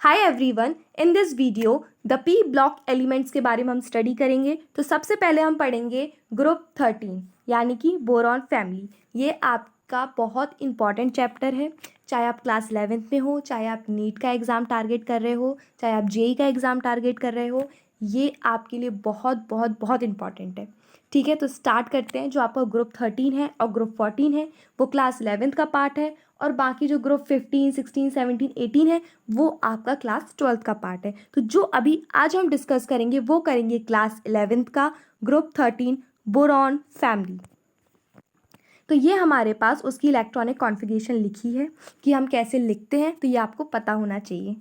Hi everyone, in this video the P block elements के बारे में हम स्टडी करेंगे। तो सबसे पहले हम पढ़ेंगे ग्रुप 13 यानी कि बोरॉन फैमिली। ये आपका बहुत इंपॉर्टेंट चैप्टर है, चाहे आप क्लास 11th में हो, चाहे आप नीट का एग्ज़ाम टारगेट कर रहे हो, चाहे आप जेई का एग्ज़ाम टारगेट कर रहे हो। ये आपके लिए बहुत बहुत बहुत इंपॉर्टेंट है। ठीक है, तो स्टार्ट करते हैं। जो आपका ग्रुप 13 है और ग्रुप 14 है वो क्लास 11th का पार्ट है, और बाकी जो ग्रुप 15, 16, 17, 18 है वो आपका क्लास 12th का पार्ट है। तो जो अभी आज हम डिस्कस करेंगे वो करेंगे क्लास 11th का ग्रुप 13 बोरॉन फैमिली। तो ये हमारे पास उसकी इलेक्ट्रॉनिक कॉन्फ़िगरेशन लिखी है कि हम कैसे लिखते हैं, तो ये आपको पता होना चाहिए।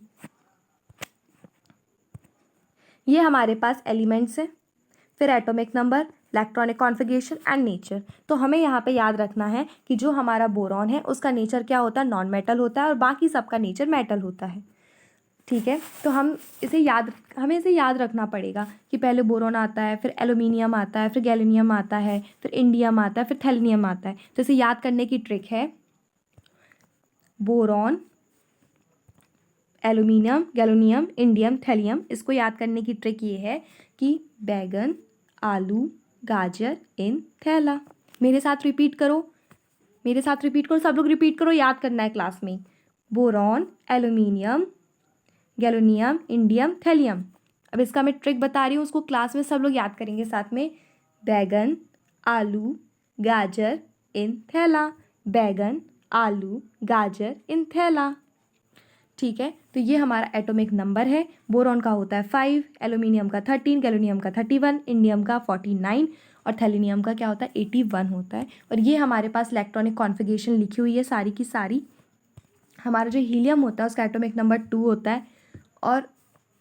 ये हमारे पास एलिमेंट्स है, फिर atomic number, electronic configuration and nature. तो हमें यहाँ पे याद रखना है कि जो हमारा बोरॉन है उसका नेचर क्या होता है, नॉन मेटल होता है, और बाकी सबका नेचर मेटल होता है। ठीक है, तो हमें इसे याद रखना पड़ेगा कि पहले बोरॉन आता है, फिर एल्यूमिनियम आता है, फिर गैलिनियम आता है, फिर इंडियम आता है, फिर थैलेनियम आता है। तो इसे याद करने की ट्रिक है बोरॉन, एल्यूमिनियम, गैलिनियम, इंडियम, थैलियम। इसको याद करने की ट्रिक ये है कि बैगन, आलू, गाजर इन थैला। मेरे साथ रिपीट करो, सब लोग रिपीट करो, याद करना है क्लास में। Boron, aluminium, gallium, indium, thallium. अब इसका मैं ट्रिक बता रही हूँ, उसको क्लास में सब लोग याद करेंगे साथ में। बैगन, आलू, गाजर इन थैला। बैगन, आलू, गाजर इन थैला। ठीक है, तो ये हमारा एटॉमिक नंबर है। बोरॉन का होता है 5, एल्यूमिनियम का 13, गैलोनियम का 31, इंडियम का 49 और थैलेनियम का क्या होता है 81 होता है। और ये हमारे पास इलेक्ट्रॉनिक कॉन्फ़िगरेशन लिखी हुई है सारी की सारी। हमारा जो हीलियम होता है उसका एटॉमिक नंबर 2 होता है, और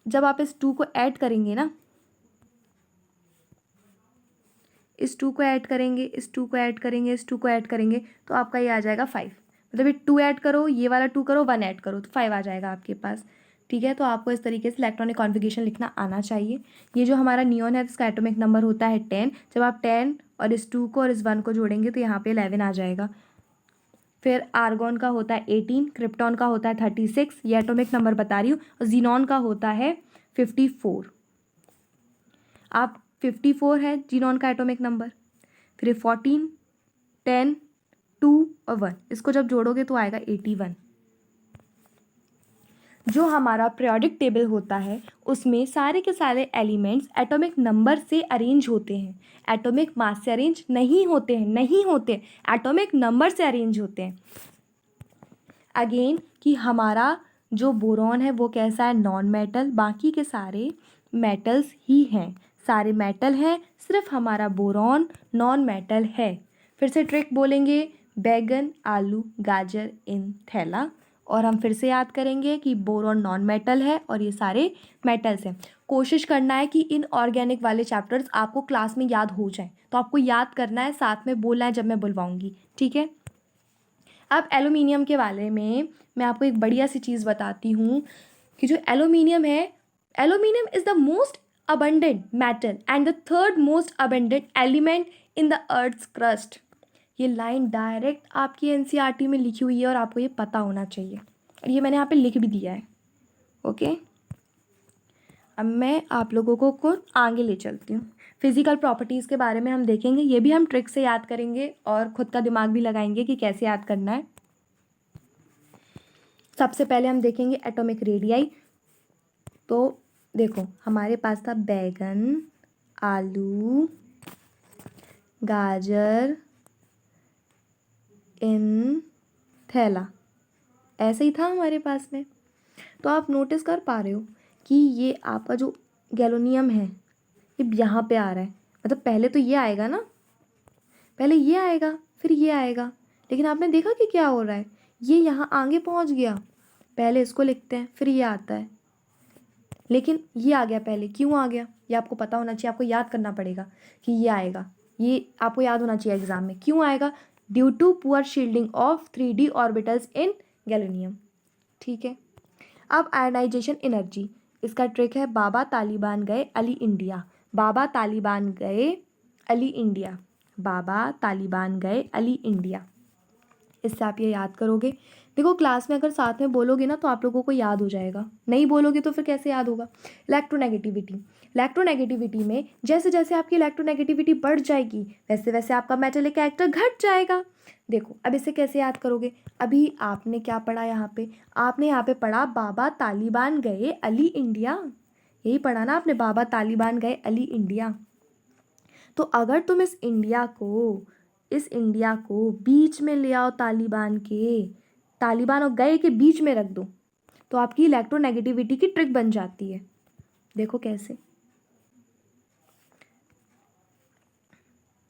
जब आप इस 2 को ऐड करेंगे ना, इस 2 को ऐड करेंगे, इस 2 को ऐड करेंगे, इस 2 को ऐड करेंगे, तो आपका ये आ जाएगा 5। मतलब ये 2 ऐड करो, ये वाला 2 करो, 1 ऐड करो, तो 5 आ जाएगा आपके पास। ठीक है, तो आपको इस तरीके से इलेक्ट्रॉनिक कॉन्फ़िगरेशन लिखना आना चाहिए। ये जो हमारा नियॉन है इसका एटॉमिक नंबर होता है 10। जब आप 10 और इस 2 को और इस 1 को जोड़ेंगे तो यहाँ पे 11 आ जाएगा। फिर आर्गॉन का होता है 18, क्रिप्टॉन का होता है 36, ये एटॉमिक नंबर बता रही हूँ, और जीनॉन का होता है 54। आप 54 है जीनॉन का एटॉमिक नंबर। फिर 14, 10, 2 और 1, इसको जब जोड़ोगे तो आएगा 81। जो हमारा पीरियोडिक टेबल होता है उसमें सारे के सारे एलिमेंट्स एटॉमिक नंबर से अरेंज होते हैं, एटॉमिक मास से अरेंज नहीं होते, एटॉमिक नंबर से अरेंज होते हैं। अगेन कि हमारा जो बोरॉन है वो कैसा है, नॉन मेटल, बाकी के सारे मेटल्स ही हैं, सारे मेटल हैं, सिर्फ हमारा बोरॉन नॉन मेटल है। फिर से ट्रिक बोलेंगे, बैगन, आलू, गाजर इन थैला। और हम फिर से याद करेंगे कि बोरॉन नॉन मेटल है और ये सारे मेटल्स हैं। कोशिश करना है कि इन ऑर्गेनिक वाले चैप्टर्स आपको क्लास में याद हो जाएं, तो आपको याद करना है, साथ में बोलना है जब मैं बुलवाऊंगी। ठीक है, अब एल्यूमिनियम के बारे में मैं आपको एक बढ़िया सी चीज़ बताती हूँ कि जो एल्यूमिनियम है, aluminium is the most abundant metal and the third most abundant element in the earth's crust. ये लाइन डायरेक्ट आपकी एनसीईआरटी में लिखी हुई है और आपको ये पता होना चाहिए, और ये मैंने यहाँ पे लिख भी दिया है। ओके, अब मैं आप लोगों को आगे ले चलती हूँ। फिजिकल प्रॉपर्टीज़ के बारे में हम देखेंगे, ये भी हम ट्रिक से याद करेंगे और ख़ुद का दिमाग भी लगाएंगे कि कैसे याद करना है। सबसे पहले हम देखेंगे एटॉमिक रेडियाई। तो देखो हमारे पास था बैगन, आलू, गाजर इन थैला, ऐसे ही था हमारे पास में। तो आप नोटिस कर पा रहे हो कि ये आपका जो गैलोनियम है ये यहाँ पे आ रहा है, मतलब पहले तो ये आएगा ना, पहले ये आएगा फिर ये आएगा, लेकिन आपने देखा कि क्या हो रहा है, ये यहाँ आगे पहुँच गया। पहले इसको लिखते हैं फिर ये आता है, लेकिन ये आ गया पहले, क्यों आ गया ये आपको पता होना चाहिए, आपको याद करना पड़ेगा कि ये आएगा, ये आपको याद होना चाहिए एग्जाम में क्यों आएगा, due to poor shielding of 3D orbitals in gallium. ठीक है, अब आयनाइजेशन एनर्जी, इसका ट्रिक है बाबा तालिबान गए अली इंडिया, बाबा तालिबान गए अली इंडिया, बाबा तालिबान गए अली इंडिया। इससे आप ये याद करोगे देखो क्लास में अगर साथ में बोलोगे ना तो आप लोगों को याद हो जाएगा, नहीं बोलोगे तो फिर कैसे याद होगा। इलेक्ट्रोनेगेटिविटी, इलेक्ट्रोनेगेटिविटी में जैसे जैसे आपकी इलेक्ट्रोनेगेटिविटी बढ़ जाएगी वैसे वैसे आपका मेटेलिक कैरेक्टर घट जाएगा। देखो अब इसे कैसे याद करोगे, अभी आपने क्या पढ़ा यहाँ पे, आपने यहाँ पे पढ़ा बाबा तालिबान गए अली इंडिया, यही पढ़ा ना आपने, बाबा तालिबान गए अली इंडिया। तो अगर तुम इस इंडिया को बीच में ले आओ तालिबान के, तालिबान और गए के बीच में रख दो, तो आपकी इलेक्ट्रोनेगेटिविटी की ट्रिक बन जाती है। देखो कैसे,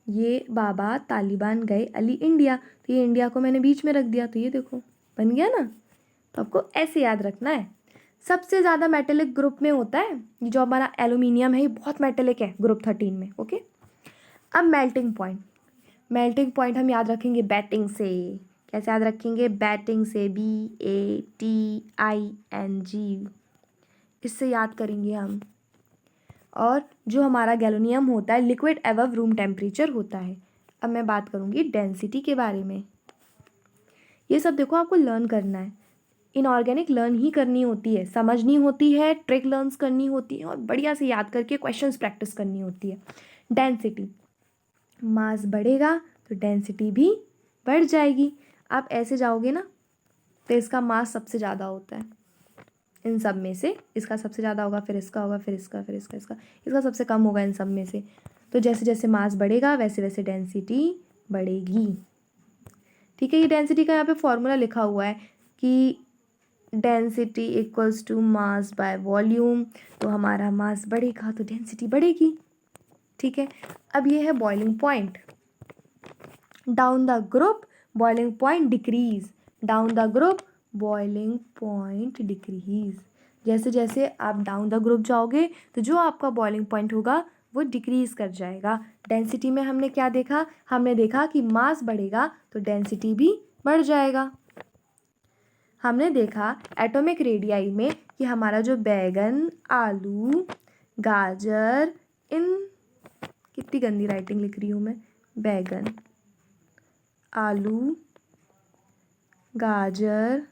ये बाबा तालिबान गए अली इंडिया, तो ये इंडिया को मैंने बीच में रख दिया, तो ये देखो बन गया ना। तो आपको ऐसे याद रखना है। सबसे ज़्यादा मेटेलिक ग्रुप में होता है ये जो हमारा एल्यूमिनियम है, ये बहुत मेटेलिक है ग्रुप 13 में। ओके, अब मेल्टिंग पॉइंट, मेल्टिंग पॉइंट हम याद रखेंगे बैटिंग से। कैसे याद रखेंगे, बैटिंग से, BATING, इससे याद करेंगे हम। और जो हमारा गैलोनियम होता है लिक्विड एबव रूम टेम्परेचर होता है। अब मैं बात करूँगी डेंसिटी के बारे में। ये सब देखो आपको लर्न करना है, इनऑर्गेनिक लर्न ही करनी होती है, समझनी होती है, ट्रिक लर्न्स करनी होती है और बढ़िया से याद करके क्वेश्चंस प्रैक्टिस करनी होती है। डेंसिटी, मास बढ़ेगा तो डेंसिटी भी बढ़ जाएगी। आप ऐसे जाओगे ना तो इसका मास सबसे ज़्यादा होता है इन सब में से, इसका सबसे ज़्यादा होगा, फिर इसका होगा, फिर इसका, फिर इसका सबसे कम होगा इन सब में से। तो जैसे जैसे मास बढ़ेगा वैसे वैसे डेंसिटी बढ़ेगी। ठीक है, ये डेंसिटी का यहाँ पे फॉर्मूला लिखा हुआ है कि density equals to mass by volume, तो हमारा मास बढ़ेगा तो डेंसिटी बढ़ेगी। ठीक है, अब ये है boiling point. Down the group boiling point decrease, down the group boiling point decrease. जैसे जैसे आप डाउन द ग्रुप जाओगे तो जो आपका बॉइलिंग पॉइंट होगा वो डिक्रीज कर जाएगा। डेंसिटी में हमने क्या देखा, हमने देखा कि मास बढ़ेगा तो डेंसिटी भी बढ़ जाएगा। हमने देखा एटॉमिक रेडियाई में कि हमारा जो बैगन, आलू, गाजर, इन, कितनी गंदी राइटिंग लिख रही हूँ मैं, बैगन, आलू, गाजर,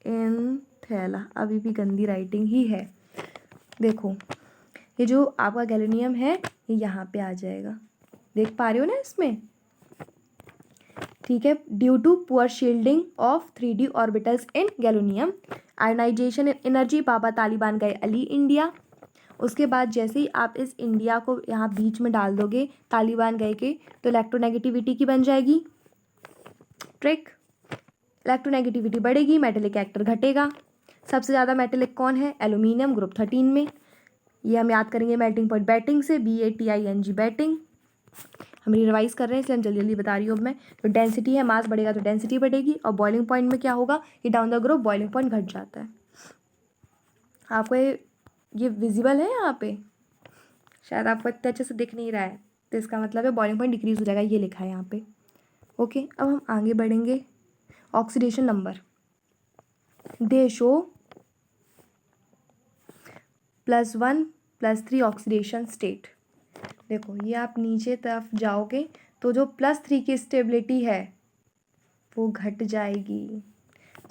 इन थैला, अभी भी गंदी राइटिंग ही है। देखो ये जो आपका गैलोनियम है ये यहाँ पे आ जाएगा, देख पा रहे हो ना इसमें। ठीक है, due to poor shielding of 3D orbitals in gallium, ionization energy, बाबा तालिबान गए अली इंडिया। उसके बाद जैसे ही आप इस इंडिया को यहाँ बीच में डाल दोगे तालिबान गए के, तो इलेक्ट्रोनेगेटिविटी की बन जाएगी ट्रिक, इलेक्ट्रोनेगेटिविटी बढ़ेगी, मेटेलिक कैरेक्टर घटेगा। सबसे ज़्यादा मेटेलिक कौन है, एल्यूमिनियम ग्रुप 13 में। ये हम याद करेंगे मेल्टिंग पॉइंट बैटिंग से, BATING बैटिंग। हम रिवाइज कर रहे हैं इसलिए हम जल्दी जल्दी बता रही हूँ अब मैं। तो डेंसिटी है, मास बढ़ेगा तो डेंसिटी बढ़ेगी, और बॉइलिंग पॉइंट में क्या होगा कि down the group boiling point घट जाता है। आपको ये विजिबल है यहाँ पे, शायद आपको इतने अच्छे से दिख नहीं रहा है, तो इसका मतलब है बॉइलिंग पॉइंट डिक्रीज हो जाएगा, ये लिखा है यहाँ पे। ओके, अब हम आगे बढ़ेंगे। ऑक्सीडेशन नंबर, दे शो +1 +3 ऑक्सीडेशन स्टेट। देखो ये आप नीचे तरफ जाओगे तो जो +3 की स्टेबिलिटी है वो घट जाएगी।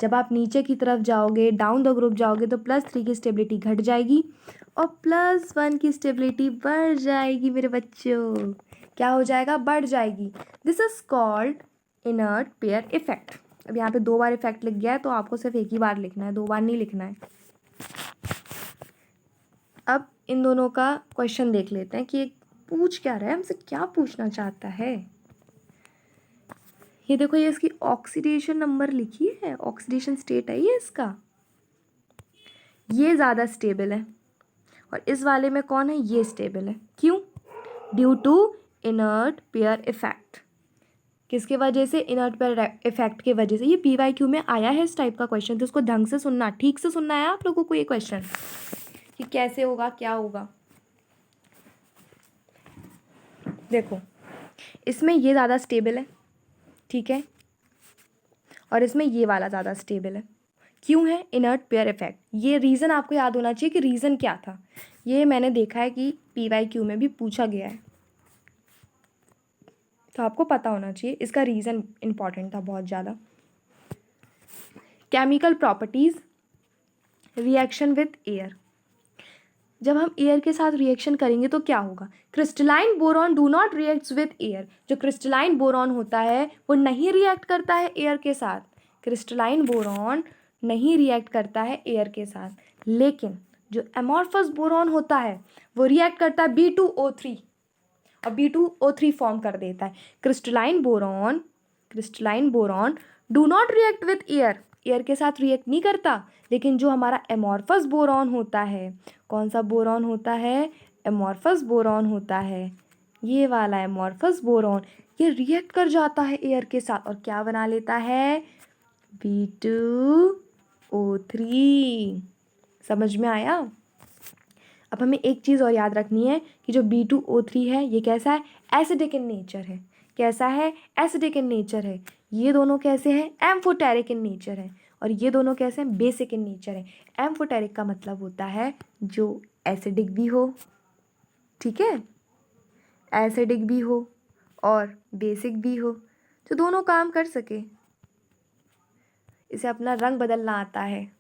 जब आप नीचे की तरफ जाओगे, डाउन द ग्रुप जाओगे, तो +3 की स्टेबिलिटी घट जाएगी और +1 की स्टेबिलिटी बढ़ जाएगी मेरे बच्चों। क्या हो जाएगा, बढ़ जाएगी। This is called inert pair effect. अब यहाँ पे 2 बार इफेक्ट लिख गया है तो आपको सिर्फ एक ही बार लिखना है, 2 बार नहीं लिखना है। अब इन दोनों का क्वेश्चन देख लेते हैं कि ये पूछ क्या रहा है, हमसे क्या पूछना चाहता है। ये देखो, ये इसकी ऑक्सीडेशन नंबर लिखी है, ऑक्सीडेशन स्टेट है ये इसका, ये ज़्यादा स्टेबल है और इस वाले में कौन है, ये स्टेबल है। क्यों, due to inert pair effect. किसके वजह से, इनर्ट पेयर इफेक्ट के वजह से। ये PYQ में आया है इस टाइप का क्वेश्चन, तो उसको ढंग से सुनना, ठीक से सुनना है आप लोगों को ये क्वेश्चन कि कैसे होगा, क्या होगा। देखो इसमें ये ज़्यादा स्टेबल है, ठीक है, और इसमें ये वाला ज़्यादा स्टेबल है। क्यों है, इनर्ट पेयर इफेक्ट। ये रीज़न आपको याद होना चाहिए कि रीज़न क्या था। ये मैंने देखा है कि PYQ में भी पूछा गया है, तो आपको पता होना चाहिए, इसका रीज़न इम्पॉर्टेंट था बहुत ज़्यादा। Chemical properties, reaction with air. जब हम एयर के साथ रिएक्शन करेंगे तो क्या होगा? Crystalline boron do not reacts with air. जो क्रिस्टलाइन बोरॉन होता है वो नहीं रिएक्ट करता है एयर के साथ। क्रिस्टलाइन बोरॉन नहीं रिएक्ट करता है एयर के साथ, लेकिन जो एमॉर्फस बोरॉन होता है वो रिएक्ट करता है B2O3 और B2O3 फॉर्म कर देता है। Crystalline boron do not react with air, air के साथ रिएक्ट नहीं करता, लेकिन जो हमारा एमॉर्फस बोरॉन होता है, कौन सा बोरॉन होता है? एमॉर्फस बोरॉन होता है, ये वाला एमॉर्फस बोरॉन, ये रिएक्ट कर जाता है एयर के साथ और क्या बना लेता है? B2O3। समझ में आया? अब हमें एक चीज़ और याद रखनी है कि जो B2O3 है ये कैसा है? एसिडिक इन नेचर है। कैसा है? एसिडिक इन नेचर है। ये दोनों कैसे हैं? एम्फोटेरिक इन नेचर है। और ये दोनों कैसे हैं? बेसिक इन नेचर है। एम्फोटेरिक का मतलब होता है जो एसिडिक भी हो, ठीक है, एसिडिक भी हो और बेसिक भी हो, जो दोनों काम कर सके। इसे अपना रंग बदलना आता है,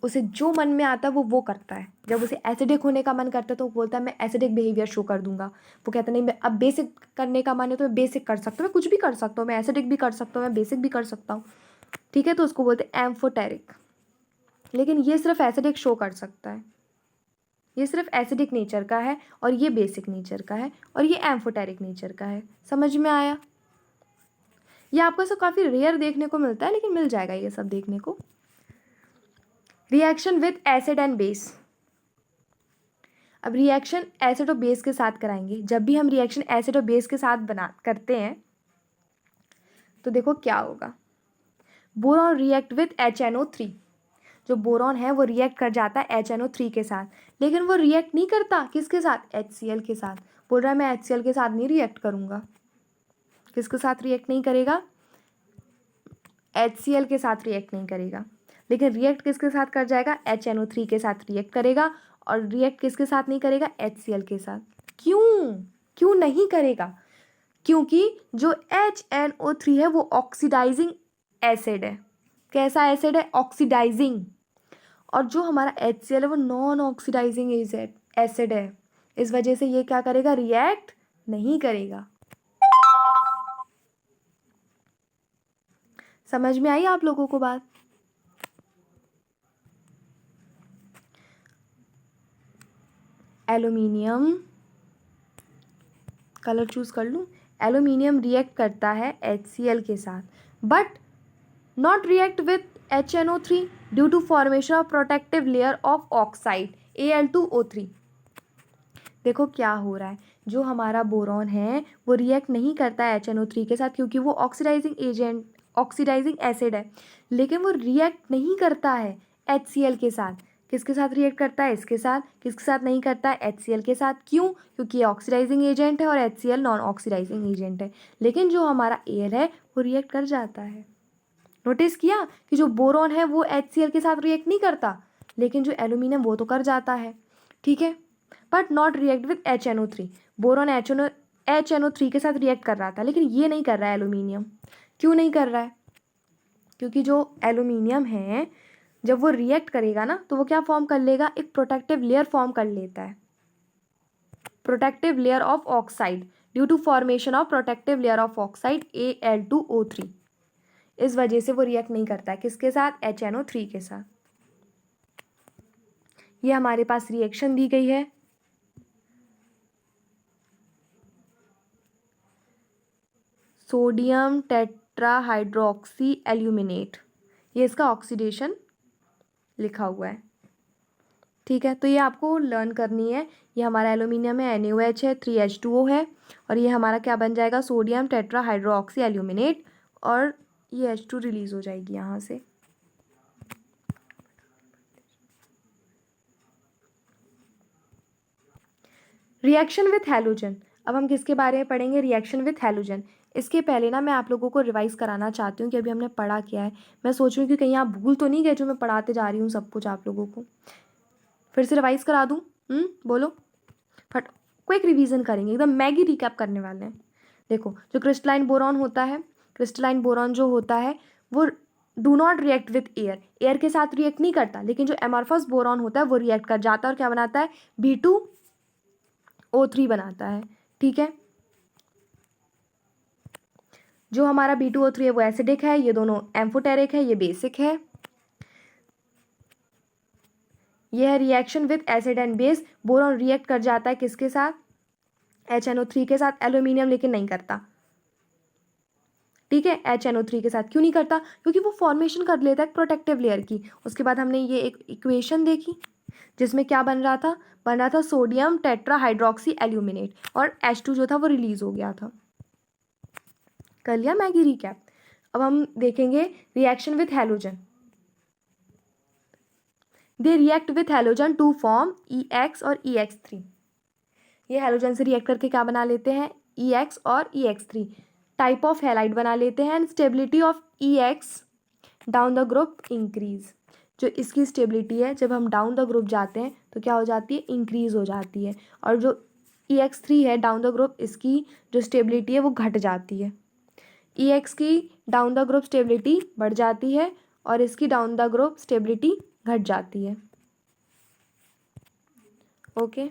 उसे जो मन में आता है वो करता है। जब उसे एसिडिक होने का मन करता है तो वो बोलता है मैं एसिडिक बिहेवियर शो कर दूंगा। वो कहता नहीं, मैं अब बेसिक करने का मन है तो मैं बेसिक कर सकता हूँ, मैं कुछ भी कर सकता हूँ, मैं एसिडिक भी कर सकता हूँ, मैं बेसिक भी कर सकता हूँ, ठीक है। तो उसको बोलते हैं एम्फोटेरिक। लेकिन ये सिर्फ एसिडिक शो कर सकता है, ये सिर्फ एसिडिक नेचर का है और ये बेसिक नेचर का है और ये एम्फोटेरिक नेचर का है। समझ में आया? ये आपको सब काफ़ी रेयर देखने को मिलता है, लेकिन मिल जाएगा ये सब देखने को। Reaction with acid and base. अब रिएक्शन एसिड और बेस के साथ कराएंगे। जब भी हम रिएक्शन एसिड और बेस के साथ करते हैं तो देखो क्या होगा। Boron react with HNO3। जो बोरॉन है वो रिएक्ट कर जाता है HNO3 के साथ, लेकिन वो रिएक्ट नहीं करता किसके साथ? HCl के साथ। बोल रहा है मैं HCl के साथ नहीं रिएक्ट करूँगा। किसके साथ रिएक्ट नहीं करेगा? HCl के साथ रिएक्ट नहीं करेगा, लेकिन रिएक्ट किसके साथ कर जाएगा? HNO3 के साथ रिएक्ट करेगा। और रिएक्ट किसके साथ नहीं करेगा? HCl के साथ। क्यों नहीं करेगा? क्योंकि जो HNO3 है वो ऑक्सीडाइजिंग एसिड है। कैसा एसिड है? ऑक्सीडाइजिंग। और जो हमारा HCl है वो नॉन ऑक्सीडाइजिंग एसिड है। इस वजह से ये क्या करेगा? रिएक्ट नहीं करेगा। समझ में आई आप लोगों को बात? एल्यूमिनियम, कलर चूज कर लूँ। एल्यूमिनियम रिएक्ट करता है HCl के साथ, but not react with HNO3 due to formation of protective layer of oxide Al2O3। देखो क्या हो रहा है, जो हमारा बोरॉन है वो रिएक्ट नहीं करता है HNO3 के साथ क्योंकि वो ऑक्सीडाइजिंग एसिड है, लेकिन वो रिएक्ट नहीं करता है HCl के साथ। किसके साथ रिएक्ट करता है? इसके साथ। किसके साथ नहीं करता है? HCl के साथ। क्यों? क्योंकि ये ऑक्सीडाइजिंग एजेंट है और HCl नॉन ऑक्सीडाइजिंग एजेंट है। लेकिन जो हमारा एयर है वो रिएक्ट कर जाता है। नोटिस किया कि जो बोरॉन है वो HCl के साथ रिएक्ट नहीं करता, लेकिन जो एल्यूमिनियम वो तो कर जाता है, ठीक है, but not react with HNO3। Boron HNO3 के साथ रिएक्ट कर रहा था, लेकिन ये नहीं कर रहा है एल्यूमिनियम। क्यों नहीं कर रहा है? क्योंकि जो एल्यूमिनियम है जब वो रिएक्ट करेगा ना तो वो क्या फॉर्म कर लेगा? एक प्रोटेक्टिव लेयर फॉर्म कर लेता है, protective layer of oxide due to formation of protective layer of oxide Al2O3। इस वजह से वो रिएक्ट नहीं करता है किसके साथ? HNO3 के साथ। ये हमारे पास रिएक्शन दी गई है। सोडियम टेट्राहाइड्रोक्सी एल्यूमिनेट, ये इसका ऑक्सीडेशन लिखा हुआ है, ठीक है। तो ये आपको लर्न करनी है। ये हमारा एल्यूमिनियम है, NaOH है, 3H2O है, और ये हमारा क्या बन जाएगा? सोडियम टेट्राहाइड्रोक्सी एल्यूमिनेट, और ये H2 रिलीज हो जाएगी यहाँ से। Reaction with halogen. अब हम किसके बारे में पढ़ेंगे? Reaction with halogen. इसके पहले ना मैं आप लोगों को रिवाइज कराना चाहती हूँ कि अभी हमने पढ़ा क्या है। मैं सोच रही हूँ कि कहीं आप भूल तो नहीं गए जो मैं पढ़ाते जा रही हूँ सब कुछ आप लोगों को। फिर से रिवाइज करा दूँ? बोलो फट। क्विक रिवीजन करेंगे, एकदम मैगी रिकैप करने वाले हैं। देखो, जो क्रिस्टलाइन बोरॉन होता है, क्रिस्टलाइन बोरॉन जो होता है वो do not react with air, air के साथ रिएक्ट नहीं करता, लेकिन जो एमॉर्फस बोरॉन होता है वो रिएक्ट कर जाता है और क्या बनाता है, B2O3 बनाता है। ठीक है, जो हमारा B2O3 है वो एसिडिक है, ये दोनों एम्फोटेरिक है, ये बेसिक है। यह है reaction with acid and base. Boron react कर जाता है किसके साथ, HNO3 के साथ, एल्यूमिनियम लेकिन नहीं करता। ठीक है, HNO3 के साथ क्यों नहीं करता, क्योंकि वो फॉर्मेशन कर लेता है प्रोटेक्टिव लेयर की। उसके बाद हमने ये एक इक्वेशन देखी जिसमें क्या बन रहा था सोडियम टेट्रा हाइड्रोक्सी एल्यूमिनेट, और H2 जो था वो रिलीज हो गया था। कर लिया मैगी रिकैप। अब हम देखेंगे reaction with halogen. They react with halogen to form EX और EX3। ये हैलोजन से रिएक्ट करके क्या बना लेते हैं, EX और EX3 टाइप ऑफ हैलाइड बना लेते हैं। And stability of EX down the group increase. जो इसकी स्टेबिलिटी है जब हम डाउन द ग्रुप जाते हैं तो क्या हो जाती है, इंक्रीज हो जाती है। और जो EX3 है डाउन द ग्रुप, इसकी जो स्टेबिलिटी है वो घट जाती है। EX की डाउन द ग्रुप स्टेबिलिटी बढ़ जाती है और इसकी डाउन द ग्रुप स्टेबिलिटी घट जाती है। Okay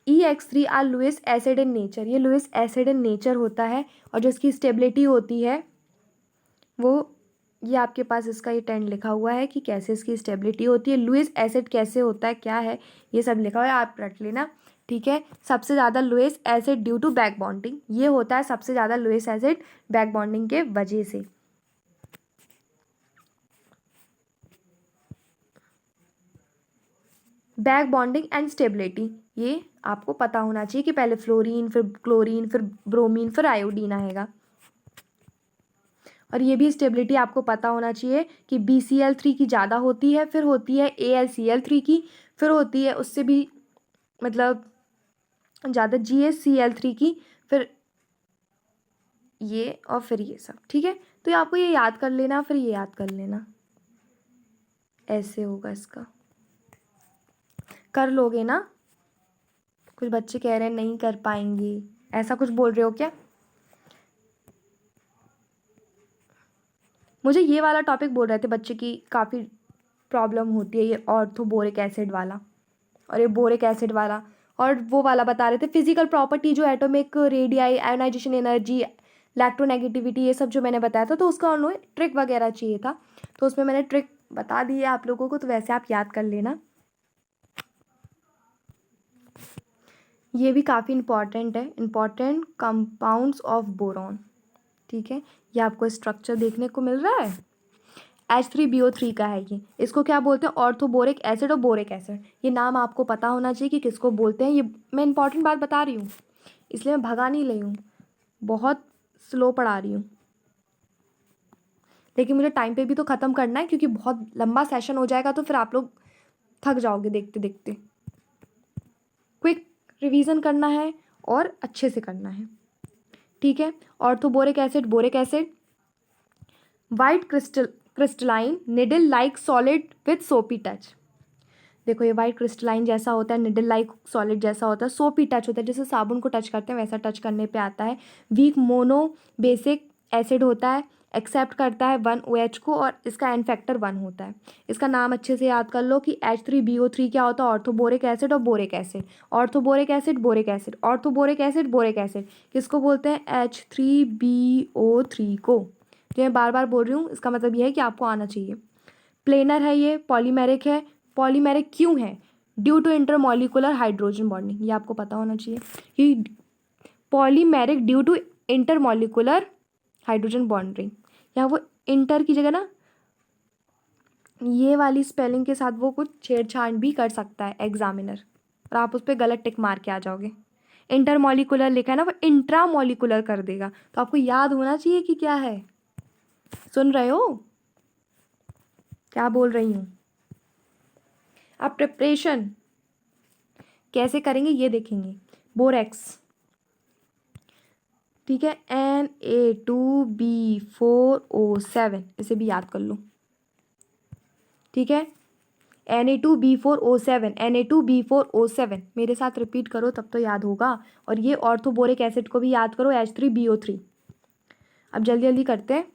EX3 are Lewis acid in nature. ये लुइस एसिड इन नेचर होता है और जो इसकी स्टेबिलिटी होती है वो, ये आपके पास इसका ये टेंड लिखा हुआ है कि कैसे इसकी स्टेबिलिटी होती है, लुइस एसिड कैसे होता है, क्या है, ये सब लिखा हुआ है, आप रट लेना। ठीक है, सबसे ज़्यादा Lewis acid due to back bonding, ये होता है सबसे ज़्यादा लुइस एसिड बैक बॉन्डिंग के वजह से। बैक बॉन्डिंग एंड स्टेबिलिटी, ये आपको पता होना चाहिए कि पहले फ्लोरीन, फिर क्लोरीन, फिर ब्रोमीन, फिर आयोडीन आएगा। और ये भी स्टेबिलिटी आपको पता होना चाहिए कि BCl3 की ज़्यादा होती है, फिर होती है AlCl3 की, फिर होती है उससे भी मतलब ज़्यादा GaCl3 की, फिर ये और फिर ये सब। ठीक है, तो ये आपको ये याद कर लेना, फिर ये याद कर लेना, ऐसे होगा इसका। कर लोगे ना, कुछ बच्चे कह रहे हैं नहीं कर पाएंगे, ऐसा कुछ बोल रहे हो क्या? मुझे ये वाला टॉपिक बोल रहे थे बच्चे की काफ़ी प्रॉब्लम होती है, ये ऑर्थोबोरिक एसिड वाला और ये बोरिक एसिड वाला, और वो वाला बता रहे थे फिजिकल प्रॉपर्टी जो atomic radii, ionization energy, electronegativity, ये सब जो मैंने बताया था, तो उसका उन्हें ट्रिक वगैरह चाहिए था, तो उसमें मैंने ट्रिक बता दी है आप लोगों को, तो वैसे आप याद कर लेना। ये भी काफ़ी इंपॉर्टेंट है, इंपॉर्टेंट कंपाउंड्स ऑफ बोरॉन। ठीक है, ये आपको स्ट्रक्चर देखने को मिल रहा है, H3BO3 का है ये। इसको क्या बोलते हैं, ऑर्थोबोरिक एसिड और बोरिक एसिड। ये नाम आपको पता होना चाहिए कि किसको बोलते हैं। ये मैं इंपॉर्टेंट बात बता रही हूँ, इसलिए मैं भगा नहीं रही हूँ, बहुत स्लो पढ़ा रही हूँ, लेकिन मुझे टाइम पे भी तो ख़त्म करना है, क्योंकि बहुत लंबा सेशन हो जाएगा तो फिर आप लोग थक जाओगे देखते देखते। क्विक रिवीजन करना है और अच्छे से करना है। ठीक है, orthoboric acid, boric acid, white crystalline needle like solid with सोपी टच। देखो ये वाइट क्रिस्टलाइन जैसा होता है, निडल लाइक सॉलिड जैसा होता है, सोपी टच होता है, जैसे साबुन को टच करते हैं वैसा टच करने पे आता है। वीक मोनो बेसिक एसिड होता है, एक्सेप्ट करता है 1OH को, और इसका एन फैक्टर 1 होता है। इसका नाम अच्छे से याद कर लो कि H3BO3 क्या होता है, ऑर्थोबोरिक एसिड और boric acid. Orthoboric acid, boric acid, orthoboric acid, boric acid, किसको बोलते हैं, H3BO3 को। जो मैं बार बार बोल रही हूँ इसका मतलब ये है कि आपको आना चाहिए। प्लेनर है ये, पॉलीमेरिक है। पॉलीमेरिक क्यों है, due to intermolecular hydrogen bonding, ये आपको पता होना चाहिए कि polymeric due to intermolecular hydrogen bonding. यहाँ वो इंटर की जगह ना ये वाली स्पेलिंग के साथ वो कुछ छेड़छाड़ भी कर सकता है एग्जामिनर, और आप उस पर गलत टिक मार के आ जाओगे। इंटरमॉलिकुलर लिखा है ना, वो इंट्रामॉलिकुलर कर देगा, तो आपको याद होना चाहिए कि क्या है। सुन रहे हो क्या बोल रही हूँ? अब प्रिपरेशन कैसे करेंगे ये देखेंगे। बोरेक्स, ठीक है, Na2B4O7, इसे भी याद कर लो। ठीक है, Na2B4O7, Na2B4O7। मेरे साथ रिपीट करो तब तो याद होगा। और ये ऑर्थोबोरिक एसिड को भी याद करो, H3BO3। अब जल्दी जल्दी करते हैं,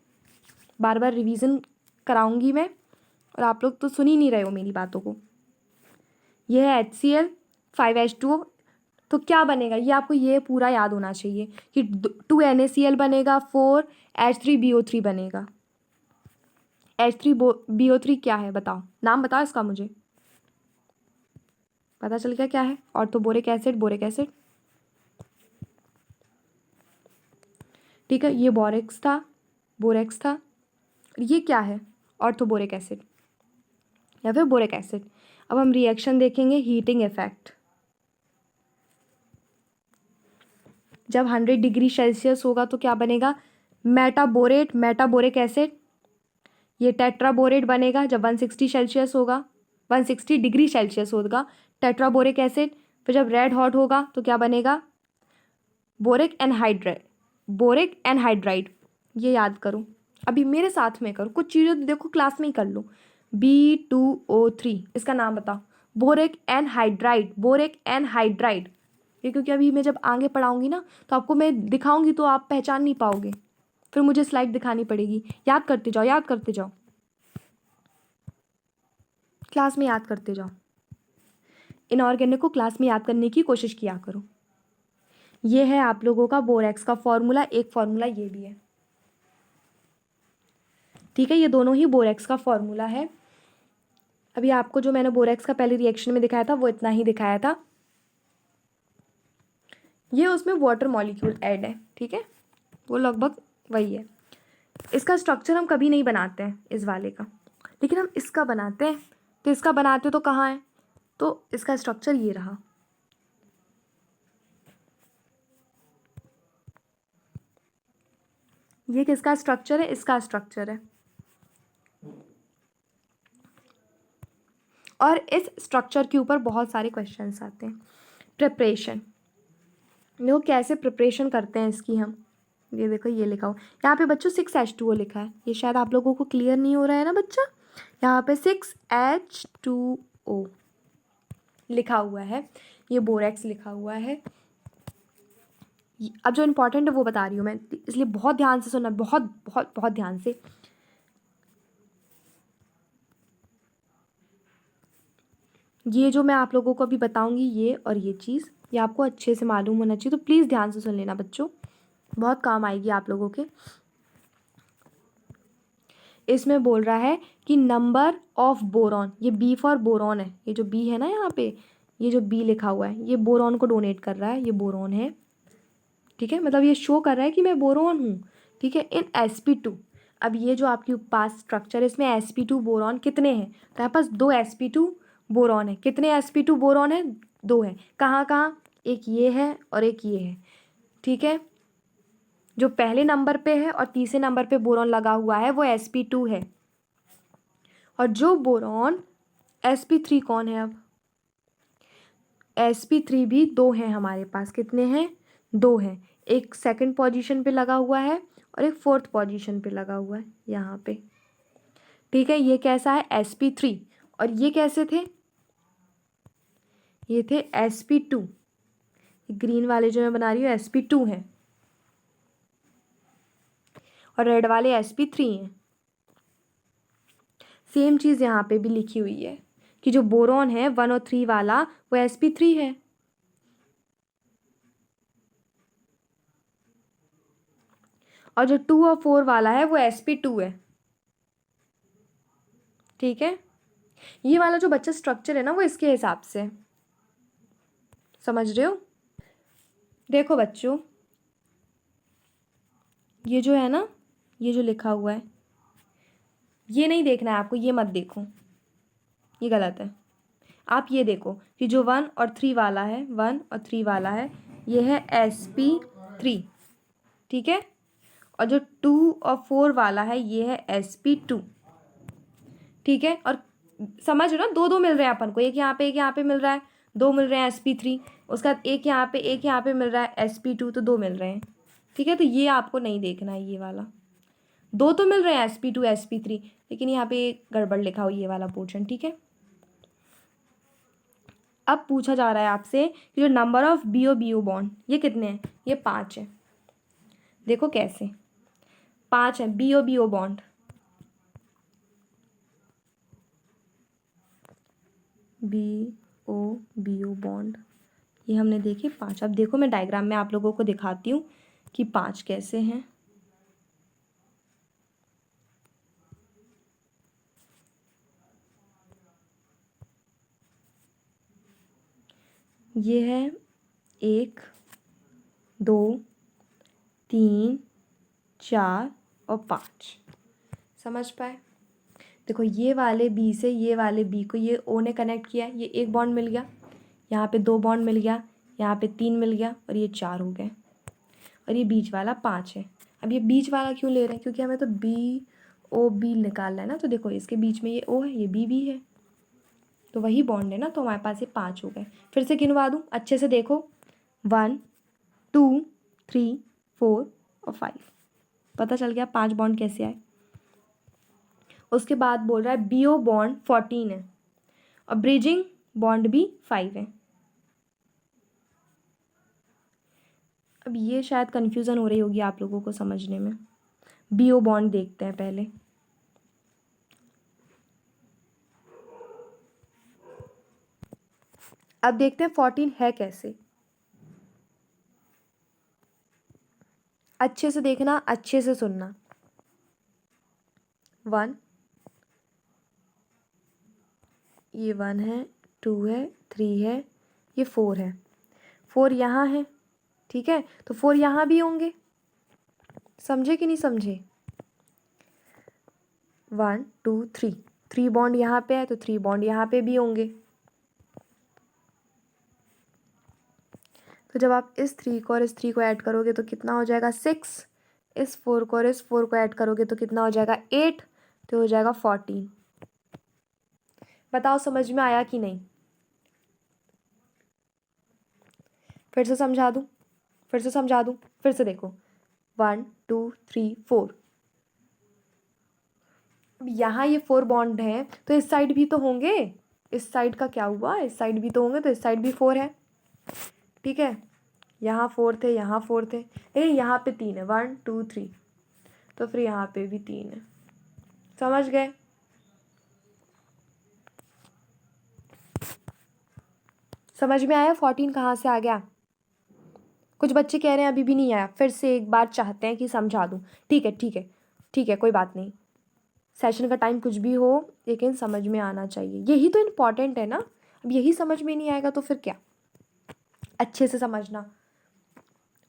बार बार रिवीजन कराऊंगी मैं, और आप लोग तो सुन ही नहीं रहे हो मेरी बातों को। ये है HCl 5H2O। तो क्या बनेगा ये आपको ये पूरा याद होना चाहिए कि 2NaCl बनेगा, 4H3BO3 बनेगा। H3BO3 क्या है बताओ, नाम बताओ इसका मुझे। पता चल गया क्या है? Orthoboric acid, boric acid. ठीक है, ये बोरेक्स था, बोरेक्स था। ये क्या है? ऑर्थोबोरिक एसिड या फिर बोरिक एसिड। अब हम रिएक्शन देखेंगे, हीटिंग इफेक्ट। जब 100 डिग्री सेल्सियस होगा तो क्या बनेगा? Metaborate, metaboric acid. ये टेट्राबोरेट बनेगा जब 160 सेल्सियस होगा, 160 डिग्री सेल्सियस होगा, टेट्राबोरिक एसिड। फिर जब रेड हॉट होगा तो क्या बनेगा? Boric anhydride, boric anhydride. ये याद करो, अभी मेरे साथ में करो, कुछ चीज़ें देखो क्लास में ही कर लो। B2O3, इसका नाम बताओ। Boric anhydride, boric anhydride. ये क्योंकि अभी मैं जब आगे पढ़ाऊंगी ना तो आपको मैं दिखाऊंगी तो आप पहचान नहीं पाओगे, फिर मुझे स्लाइड दिखानी पड़ेगी। याद करते जाओ, याद करते जाओ, क्लास में याद करते जाओ। इनऑर्गेनिक को क्लास में याद करने की कोशिश किया करो। ये है आप लोगों का बोरेक्स का फॉर्मूला, एक फॉर्मूला ये भी है। ठीक है, ये दोनों ही बोरेक्स का फॉर्मूला है। अभी आपको जो मैंने बोरेक्स का पहले रिएक्शन में दिखाया था वो इतना ही दिखाया था। ये उसमें वाटर मॉलिक्यूल ऐड है, ठीक है, वो लगभग वही है। इसका स्ट्रक्चर हम कभी नहीं बनाते हैं इस वाले का, लेकिन हम इसका बनाते हैं। तो इसका बनाते तो कहाँ है? तो इसका स्ट्रक्चर ये रहा। ये किसका स्ट्रक्चर है? इसका स्ट्रक्चर है। और इस स्ट्रक्चर के ऊपर बहुत सारे क्वेश्चंस आते हैं। प्रिपरेशन, देखो कैसे प्रिपरेशन करते हैं इसकी हम। ये देखो ये लिखा हो यहाँ पे बच्चों 6H2O लिखा है, ये शायद आप लोगों को क्लियर नहीं हो रहा है ना बच्चा। यहाँ पे 6H2O लिखा हुआ है, ये बोरेक्स लिखा हुआ है। अब जो इम्पोर्टेंट है वो बता रही हूँ मैं, इसलिए बहुत ध्यान से सुनना, बहुत बहुत बहुत ध्यान से। ये जो मैं आप लोगों को अभी बताऊंगी ये और ये चीज़, ये आपको अच्छे से मालूम होना चाहिए, तो प्लीज़ ध्यान से सुन लेना बच्चों, बहुत काम आएगी आप लोगों के। इसमें बोल रहा है कि नंबर ऑफ बोरॉन, ये बी फॉर बोरॉन है, ये जो बी है ना यहाँ पे, ये जो बी लिखा हुआ है ये बोरॉन को डोनेट कर रहा है, ये बोरॉन है, ठीक है, मतलब ये शो कर रहा है कि मैं बोरॉन हूँ, ठीक है, इन sp2। अब ये जो आपके पास स्ट्रक्चर है इसमें sp2 बोरॉन कितने हैं? तो यहाँ पास 2 sp2 बोरॉन है। कितने sp2 बोरॉन है? 2 है। कहाँ कहाँ? एक ये है और एक ये है, ठीक है। जो पहले नंबर पे है और तीसरे नंबर पे बोरॉन लगा हुआ है वो sp2 है। और जो बोरॉन sp3 कौन है? अब sp3 भी 2 हैं हमारे पास। कितने हैं? 2 हैं। एक सेकंड पोजीशन पे लगा हुआ है और एक फोर्थ पोजीशन पे लगा हुआ है यहाँ पे, ठीक है। ये कैसा है? sp3। और ये कैसे थे? ये थे sp2। ग्रीन वाले जो मैं बना रही हूँ sp2 हैं और रेड वाले sp3 हैं। सेम चीज़ यहाँ पे भी लिखी हुई है कि जो बोरॉन है 1 और 3 वाला वो sp3 है, और जो 2 और 4 वाला है वो sp2 है, ठीक है। ये वाला जो बच्चा स्ट्रक्चर है ना वो इसके हिसाब से, समझ रहे हो? देखो बच्चों, ये जो है ना, ये जो लिखा हुआ है ये नहीं देखना है आपको, ये मत देखो, ये गलत है। आप ये देखो कि जो 1 और 3 वाला है, 1 और 3 वाला है, ये है sp3, ठीक है। और जो 2 और 4 वाला है ये है sp2, ठीक है। और समझ रहे हो ना, 2 2 मिल रहे हैं अपन को, एक यहाँ पे एक यहाँ पे मिल रहा है, 2 मिल रहे हैं sp3, उसका एक यहाँ पे एक यहाँ पे मिल रहा है sp2, तो 2 मिल रहे हैं, ठीक है। तो ये आपको नहीं देखना है, ये वाला 2 तो मिल रहे हैं sp2 sp3, लेकिन यहाँ पे गड़बड़ लिखा हो ये वाला पोर्शन, ठीक है। अब पूछा जा रहा है आपसे कि जो नंबर ऑफ BO बॉन्ड ये कितने हैं, ये 5 है। देखो कैसे 5 है BO बॉन्ड, BO बॉन्ड ये हमने देखे 5। अब देखो मैं डायग्राम में आप लोगों को दिखाती हूँ कि 5 कैसे हैं। ये है 1 2 3 4 और 5। समझ पाए? देखो ये वाले बी से ये वाले बी को ये ओ ने कनेक्ट किया, ये एक बॉन्ड मिल गया, यहाँ पे 2 बॉन्ड मिल गया, यहाँ पे 3 मिल गया और ये 4 हो गए, और ये बीच वाला 5 है। अब ये बीच वाला क्यों ले रहे हैं, क्योंकि हमें तो BOB निकालना है ना। तो देखो इसके बीच में ये O है, ये B है, तो वही बॉन्ड है ना, तो हमारे पास ये 5 हो गए। फिर से गिनवा दूँ अच्छे से, देखो 1 2 3 4 और 5। पता चल गया 5 बॉन्ड कैसे आए। उसके बाद बोल रहा है BO बॉन्ड 14 है और ब्रिजिंग बॉन्ड भी 5 है। अब ये शायद कन्फ्यूज़न हो रही होगी आप लोगों को समझने में। BO बॉन्ड देखते हैं पहले। अब देखते हैं 14 है कैसे। अच्छे से देखना, अच्छे से सुनना। 1 ये 1 है, 2 है, 3 है, ये 4 है, 4 यहाँ है, ठीक है, तो 4 यहाँ भी होंगे। समझे कि नहीं समझे? 1 2 3, 3 बॉन्ड यहाँ पे है तो 3 बॉन्ड यहाँ पे भी होंगे। तो जब आप इस 3 को और इस 3 को ऐड करोगे तो कितना हो जाएगा 6। इस 4 को और इस 4 को ऐड करोगे तो कितना हो जाएगा 8, तो हो जाएगा 14। बताओ समझ में आया कि नहीं? फिर से समझा दूँ, फिर से देखो 1 2 3 4। अब यहाँ ये 4 बॉन्ड हैं तो इस साइड भी तो होंगे। इस साइड का क्या हुआ, इस साइड भी तो होंगे, तो इस साइड भी 4 है, ठीक है। यहाँ 4 थे, यहाँ 4 थे, लेकिन यहाँ पे 3 है, 1 2 3, तो फिर यहाँ पे भी 3 है। समझ गए? समझ में आया 14 कहाँ से आ गया? कुछ बच्चे कह रहे हैं अभी भी नहीं आया, फिर से एक बार चाहते हैं कि समझा दूँ। ठीक है ठीक है ठीक है, कोई बात नहीं। सेशन का टाइम कुछ भी हो लेकिन समझ में आना चाहिए, यही तो इम्पॉर्टेंट है ना। अब यही समझ में नहीं आएगा तो फिर क्या? अच्छे से समझना।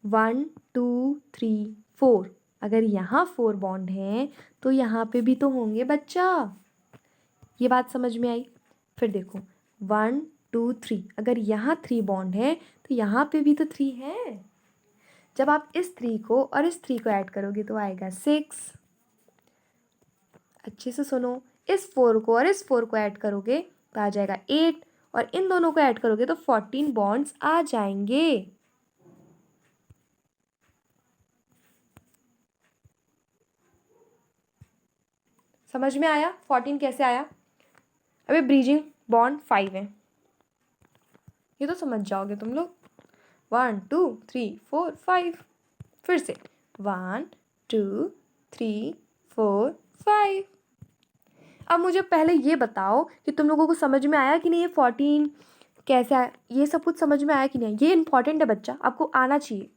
1 2 3 4, अगर यहाँ 4 बॉन्ड हैं तो यहाँ पे भी तो होंगे बच्चा। ये बात समझ में आई? फिर देखो 1 2 3, अगर यहाँ 3 बॉन्ड है तो यहाँ पे भी तो 3 है। जब आप इस 3 को और इस 3 को ऐड करोगे तो आएगा 6। अच्छे से सुनो, इस 4 को और इस 4 को ऐड करोगे तो आ जाएगा 8, और इन दोनों को ऐड करोगे तो 14 बॉन्ड्स आ जाएंगे। समझ में आया 14 कैसे आया? अबे ब्रीजिंग बॉन्ड 5 है, ये तो समझ जाओगे तुम लोग। 1 2 3 4 5, फिर से 1 2 3 4 5। अब मुझे पहले ये बताओ कि तुम लोगों को समझ में आया कि नहीं, ये 14 कैसे आया, ये सब कुछ समझ में आया कि नहीं? ये इंपॉर्टेंट है बच्चा, आपको आना चाहिए।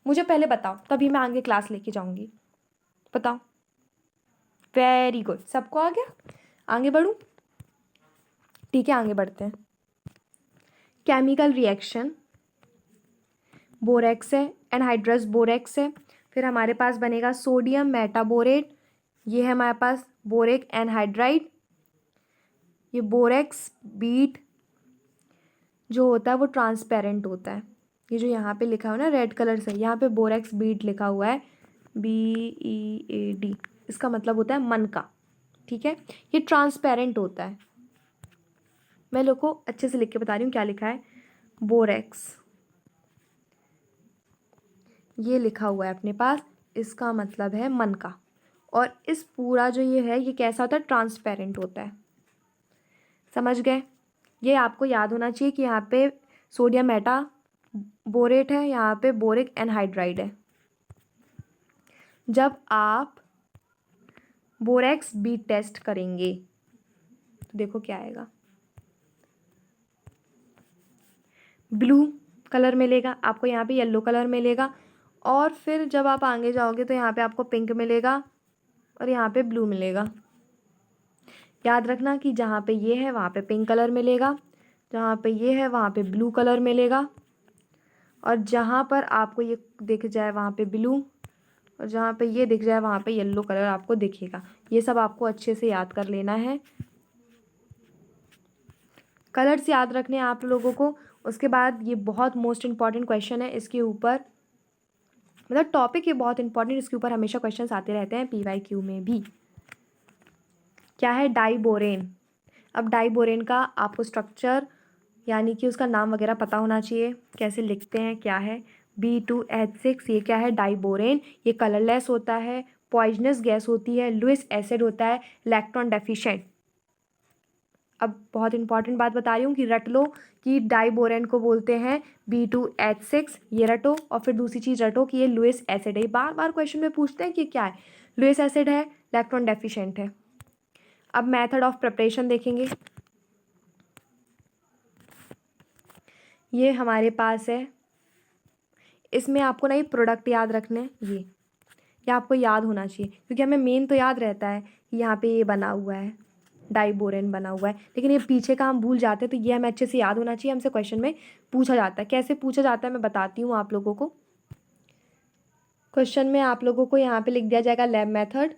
मुझे पहले बताओ, तभी मैं आगे क्लास लेके जाऊंगी। बताओ। वेरी गुड, सबको आ गया? आगे बढ़ूँ? ठीक है, आगे बढ़ते हैं। केमिकल रिएक्शन, बोरेक्स है, एनहाइड्रस बोरेक्स है, फिर हमारे पास बनेगा सोडियम मेटाबोरेट, ये है हमारे पास बोरेक एनहाइड्राइड। ये बोरेक्स बीट जो होता है वो ट्रांसपेरेंट होता है। ये जो यहाँ पे लिखा हुआ है ना रेड कलर से, यहाँ पे बोरेक्स बीट लिखा हुआ है, BEAD, इसका मतलब होता है मन का, ठीक है। ये ट्रांसपेरेंट होता है। मैं लोग को अच्छे से लिख के बता रही हूँ क्या लिखा है। बोरेक्स ये लिखा हुआ है अपने पास, इसका मतलब है मन का। और इस पूरा जो ये है ये कैसा होता है, ट्रांसपेरेंट होता है। समझ गए? ये आपको याद होना चाहिए कि यहाँ पे सोडियम मेटा बोरेट है, यहाँ पे बोरिक एनहाइड्राइड है। जब आप बोरेक्स बी टेस्ट करेंगे तो देखो क्या आएगा, ब्लू कलर मिलेगा आपको, यहाँ पे येलो कलर मिलेगा, और फिर जब आप आगे जाओगे तो यहाँ पे आपको पिंक मिलेगा और यहाँ पे ब्लू मिलेगा। याद रखना कि जहाँ पे ये है वहाँ पे पिंक कलर मिलेगा, जहाँ पे ये है वहाँ पे ब्लू कलर मिलेगा, और जहाँ पर आपको ये दिख जाए वहाँ पे ब्लू, और जहाँ पे ये दिख जाए वहाँ पे येलो कलर आपको दिखेगा। ये सब आपको अच्छे से याद कर लेना है, कलर्स याद रखने हैं आप लोगों को। उसके बाद ये बहुत मोस्ट इम्पॉर्टेंट क्वेश्चन है, इसके ऊपर मतलब टॉपिक ये बहुत इंपॉर्टेंट, इसके ऊपर हमेशा क्वेश्चंस आते रहते हैं PYQ में भी। क्या है डाइबोरेन? अब डाइबोरेन का आपको स्ट्रक्चर यानी कि उसका नाम वगैरह पता होना चाहिए, कैसे लिखते हैं क्या है। B2H6 ये क्या है? डाइबोरेन। ये कलरलेस होता है, पॉइजनस गैस होती है, लुइस एसिड होता है, इलेक्ट्रॉन डेफिशिएंट। अब बहुत इंपॉर्टेंट बात बता रही हूँ कि रट लो कि डाइबोरेन को बोलते हैं B2H6, ये रटो, और फिर दूसरी चीज़ रटो कि ये लुइस एसिड है। बार बार क्वेश्चन में पूछते हैं कि क्या है, लुइस एसिड है, इलेक्ट्रॉन डेफिशिएंट है। अब मेथड ऑफ प्रिपरेशन देखेंगे, ये हमारे पास है, इसमें आपको ना ये प्रोडक्ट याद रखने हैं, ये आपको याद होना चाहिए, क्योंकि हमें मेन तो याद रहता है कि यहाँ पे ये बना हुआ है, डाइबोरेन बना हुआ है, लेकिन ये पीछे का हम भूल जाते हैं, तो ये हमें अच्छे से याद होना चाहिए। हमसे क्वेश्चन में पूछा जाता है, कैसे पूछा जाता है मैं बताती हूँ आप लोगों को। क्वेश्चन में आप लोगों को यहाँ पे लिख दिया जाएगा लैब मेथड,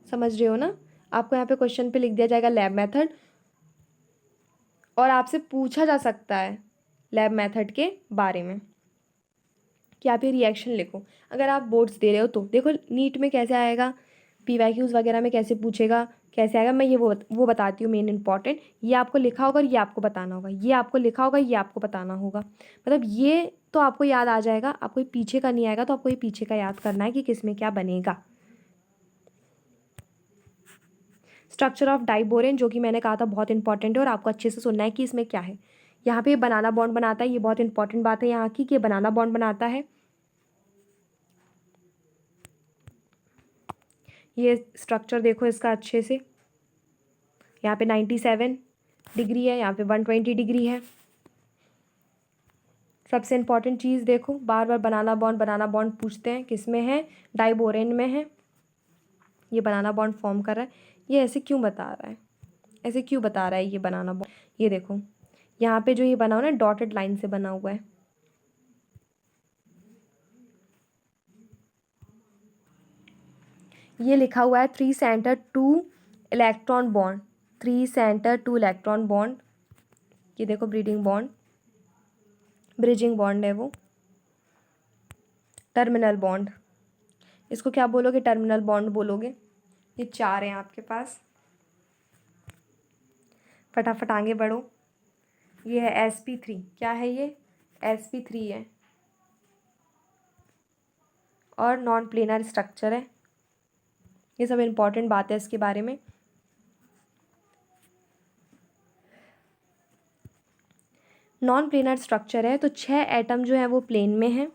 समझ रहे हो ना? आपको यहाँ पे क्वेश्चन पे लिख दिया जाएगा लैब मेथड, और आपसे पूछा जा सकता है लैब मेथड के बारे में कि आप ये रिएक्शन लिखो। अगर आप बोर्ड्स दे रहे हो तो देखो नीट में कैसे आएगा, PYQs वगैरह में कैसे पूछेगा, कैसे आएगा, मैं ये वो बताती हूँ मेन इंपॉर्टेंट। ये आपको लिखा होगा, ये आपको बताना होगा, ये आपको लिखा होगा, ये आपको बताना होगा। मतलब ये तो आपको याद आ जाएगा, आपको ये पीछे का नहीं आएगा, तो आपको ये पीछे का याद करना है कि किस में क्या बनेगा। स्ट्रक्चर ऑफ डाइबोरेन, जो कि मैंने कहा था बहुत इंपॉर्टेंट है, और आपको अच्छे से सुनना है कि इसमें क्या है। यहाँ पे बनाना बॉन्ड बनाता है, ये बहुत इंपॉर्टेंट बात है यहाँ की कि बनाना बॉन्ड बनाता है। ये स्ट्रक्चर देखो इसका अच्छे से, यहाँ पे 97 डिग्री है, यहाँ पे 120 डिग्री है। सबसे इम्पॉर्टेंट चीज़ देखो, बार बार बनाना बॉन्ड पूछते हैं, किस में है? डाइबोरेन में है। ये बनाना बॉन्ड फॉर्म कर रहा है, ये ऐसे क्यों बता रहा है, ऐसे क्यों बता रहा है ये बनाना बॉन्ड? ये देखो यहाँ पे जो ये बना हुआ है ना, डॉटेड लाइन से बना हुआ है। ये लिखा हुआ है 3 centre 2 electron bond, 3 centre 2 electron bond. ये देखो ब्रीडिंग बॉन्ड, ब्रिजिंग बॉन्ड है वो। टर्मिनल बॉन्ड, इसको क्या बोलोगे? टर्मिनल बॉन्ड बोलोगे। ये 4 हैं आपके पास, फटाफट आगे बढ़ो। ये है sp3, क्या है ये? sp3 है, और नॉन प्लेनर स्ट्रक्चर है। ये सब इम्पॉर्टेंट बात है इसके बारे में। नॉन प्लेनर स्ट्रक्चर है तो 6 एटम जो है वो प्लेन में है,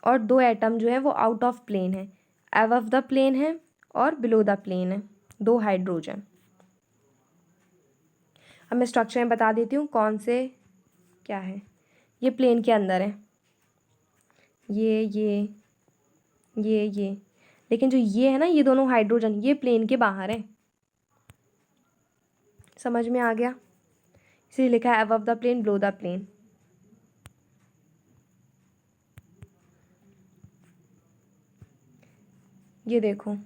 और 2 एटम जो है वो आउट ऑफ प्लेन है, अबव द प्लेन है और बिलो द प्लेन है, 2 हाइड्रोजन। अब मैं स्ट्रक्चर में बता देती हूँ कौन से क्या है। ये प्लेन के अंदर है, ये लेकिन जो ये है ना, ये दोनों हाइड्रोजन, ये प्लेन के बाहर है। समझ में आ गया? इसलिए लिखा है above the plane below the plane. ये देखो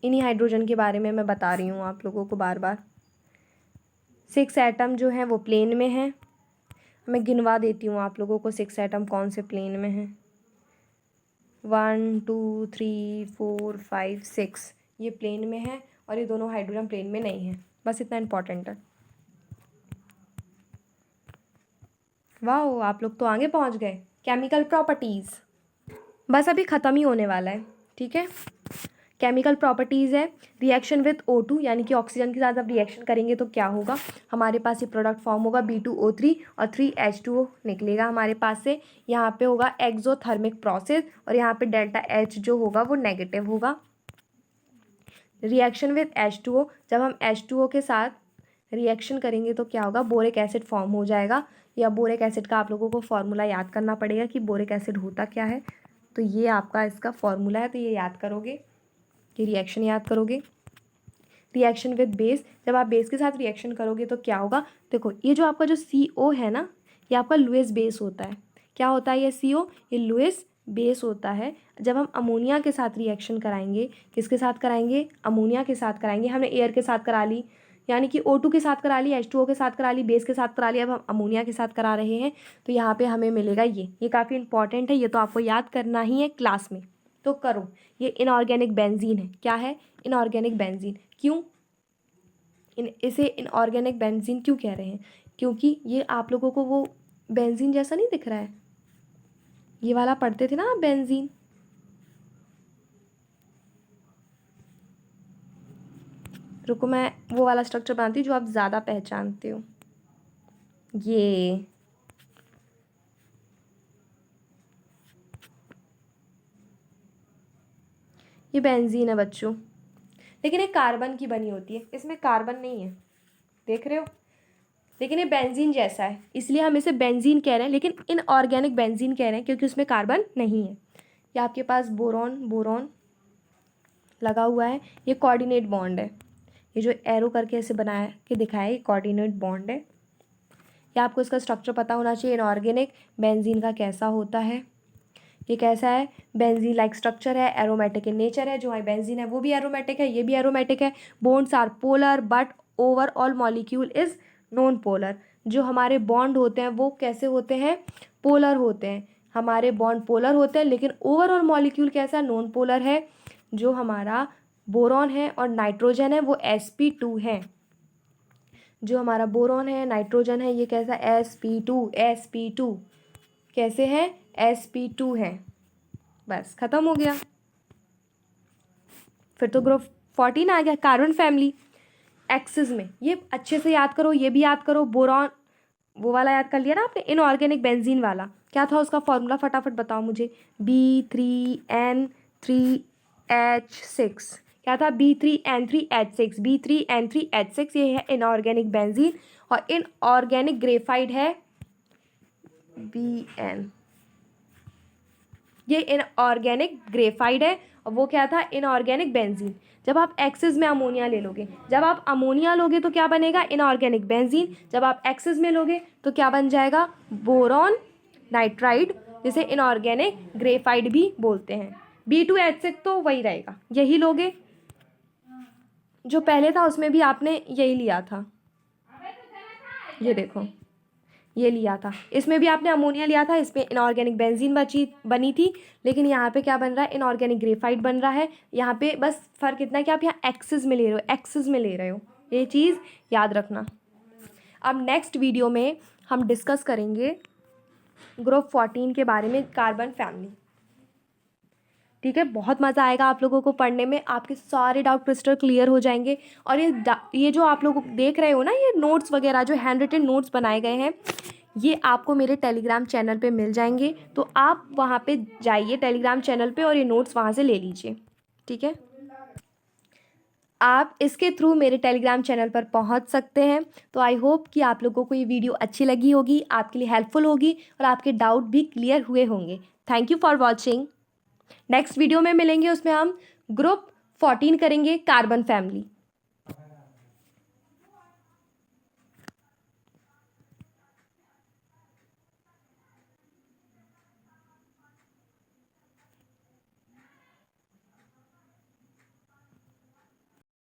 इन्हीं हाइड्रोजन के बारे में मैं बता रही हूँ आप लोगों को बार बार। 6 एटम जो है वो प्लेन में है, मैं गिनवा देती हूँ आप लोगों को 6 एटम कौन से प्लेन में हैं। 1 2 3 4 5 6 ये प्लेन में है, और ये दोनों हाइड्रोजन प्लेन में नहीं है। बस इतना इम्पोर्टेंट है। वाह, आप लोग तो आगे पहुँच गए। केमिकल प्रॉपर्टीज़ बस अभी ख़त्म ही होने वाला है, ठीक है? केमिकल प्रॉपर्टीज़ है, रिएक्शन विथ O2 यानी कि ऑक्सीजन के साथ अब रिएक्शन करेंगे तो क्या होगा, हमारे पास ये प्रोडक्ट फॉर्म होगा B2O3 और 3H2O निकलेगा हमारे पास से। यहाँ पे होगा एक्सोथर्मिक प्रोसेस और यहाँ पे डेल्टा H जो होगा वो नेगेटिव होगा। रिएक्शन विथ H2O, जब हम H2O के साथ रिएक्शन करेंगे तो क्या होगा, बोरिक एसिड फॉर्म हो जाएगा। या बोरिक एसिड का आप लोगों को फॉर्मूला याद करना पड़ेगा कि बोरिक एसिड होता क्या है, तो ये आपका इसका फॉर्मूला है, तो ये याद करोगे, ये रिएक्शन याद करोगे। रिएक्शन विद बेस, जब आप बेस के साथ रिएक्शन करोगे तो क्या होगा, देखो ये जो आपका जो CO है ना, ये आपका लुईस बेस होता है। क्या होता है ये CO, ये लुईस बेस होता है। जब हम अमोनिया के साथ रिएक्शन कराएंगे, किसके साथ कराएंगे, अमोनिया के साथ कराएंगे। हमने एयर के साथ करा ली, यानी कि O2 के साथ करा ली, H2O के साथ करा ली, बेस के साथ करा ली, अब हम अमोनिया के साथ करा रहे हैं, तो यहाँ पे हमें मिलेगा ये काफ़ी इंपॉर्टेंट है, ये तो आपको याद करना ही है क्लास में, तो करो। ये इनऑर्गेनिक बेंजीन है, क्या है, इनऑर्गेनिक बेंजीन। क्यों इसे इनऑर्गेनिक बेंजीन क्यों कह रहे हैं, क्योंकि ये आप लोगों को वो बेंजीन जैसा नहीं दिख रहा है, ये वाला पढ़ते थे ना आप बेंजीन, रुको मैं वो वाला स्ट्रक्चर बनाती हूँ जो आप ज़्यादा पहचानते हो। ये बेंजीन है बच्चों, लेकिन ये कार्बन की बनी होती है, इसमें कार्बन नहीं है, देख रहे हो, लेकिन ये बेंजीन जैसा है, इसलिए हम इसे बेंजीन कह रहे हैं, लेकिन इनऑर्गेनिक बेंजीन कह रहे हैं क्योंकि उसमें कार्बन नहीं है। ये आपके पास बोरॉन लगा हुआ है, ये कोऑर्डिनेट बॉन्ड है, ये जो एरो करके ऐसे बनाया के दिखाया है, ये कोऑर्डिनेट बॉन्ड है। या आपको इसका स्ट्रक्चर पता होना चाहिए, इनऑर्गेनिक बेंजीन का कैसा होता है, ये कैसा है, बेंजीन लाइक स्ट्रक्चर है, एरोमेटिक इन नेचर है, जो हमारी बेंजीन है वो भी एरोमेटिक है, ये भी एरोमेटिक है। Bonds are polar but overall molecule is non polar, जो हमारे बॉन्ड होते हैं वो कैसे होते हैं, पोलर होते हैं, हमारे बॉन्ड पोलर होते हैं, लेकिन ओवरऑल मॉलिक्यूल कैसा, नॉन पोलर है। जो हमारा बोरॉन है और नाइट्रोजन है वो sp2 है, जो हमारा बोरॉन है नाइट्रोजन है ये कैसा, sp2 कैसे है, sp2 है। बस खत्म हो गया, फिर तो ग्रुप 14 आ गया, कार्बन फैमिली। एक्सिस में ये अच्छे से याद करो, ये भी याद करो, बोरॉन वो वाला याद कर लिया ना आपने, इनऑर्गेनिक बेंजीन वाला, क्या था उसका फॉर्मूला, फटाफट बताओ मुझे, B3N3H6, क्या था, B3N3H6, ये है इनऑर्गेनिक बेंजीन, और इनऑर्गेनिक ग्रेफाइड है BN, ये इनऑर्गेनिक ग्रेफाइड है, और वो क्या था, इनऑर्गेनिक बेंजीन। जब आप एक्सिस में अमोनिया ले लोगे, जब आप अमोनिया लोगे तो क्या बनेगा, इनऑर्गेनिक बेंजीन, जब आप एक्सिस में लोगे तो क्या बन जाएगा, बोरॉन नाइट्राइड, जिसे इनऑर्गेनिक ग्रेफाइड भी बोलते हैं। B2H6 तो वही रहेगा, यही लोगे, जो पहले था उसमें भी आपने यही लिया था, ये देखो ये लिया था, इसमें भी आपने अमोनिया लिया था, इसमें इनऑर्गेनिक बेंजीन बनी थी, लेकिन यहाँ पे क्या बन रहा है, इनऑर्गेनिक ग्रेफाइड बन रहा है। यहाँ पे बस फ़र्क इतना है कि आप यहाँ एक्सिस में ले रहे हो, ये चीज़ याद रखना। अब नेक्स्ट वीडियो में हम डिस्कस करेंगे ग्रुप 14 के बारे में, कार्बन फैमिली, ठीक है। बहुत मज़ा आएगा आप लोगों को पढ़ने में, आपके सारे डाउट क्रिस्टल क्लियर हो जाएंगे। और ये जो आप लोग देख रहे हो ना, ये नोट्स वगैरह जो हैंड रिटन नोट्स बनाए गए हैं, ये आपको मेरे टेलीग्राम चैनल पे मिल जाएंगे, तो आप वहाँ पे जाइए टेलीग्राम चैनल पे और ये नोट्स वहाँ से ले लीजिए, ठीक है। आप इसके थ्रू मेरे टेलीग्राम चैनल पर पहुंच सकते हैं। तो आई होप कि आप लोगों को ये वीडियो अच्छी लगी होगी, आपके लिए हेल्पफुल होगी और आपके डाउट भी क्लियर हुए होंगे। Thank you for watching. Next video में मिलेंगे, उसमें हम ग्रुप 14 करेंगे, कार्बन फैमिली।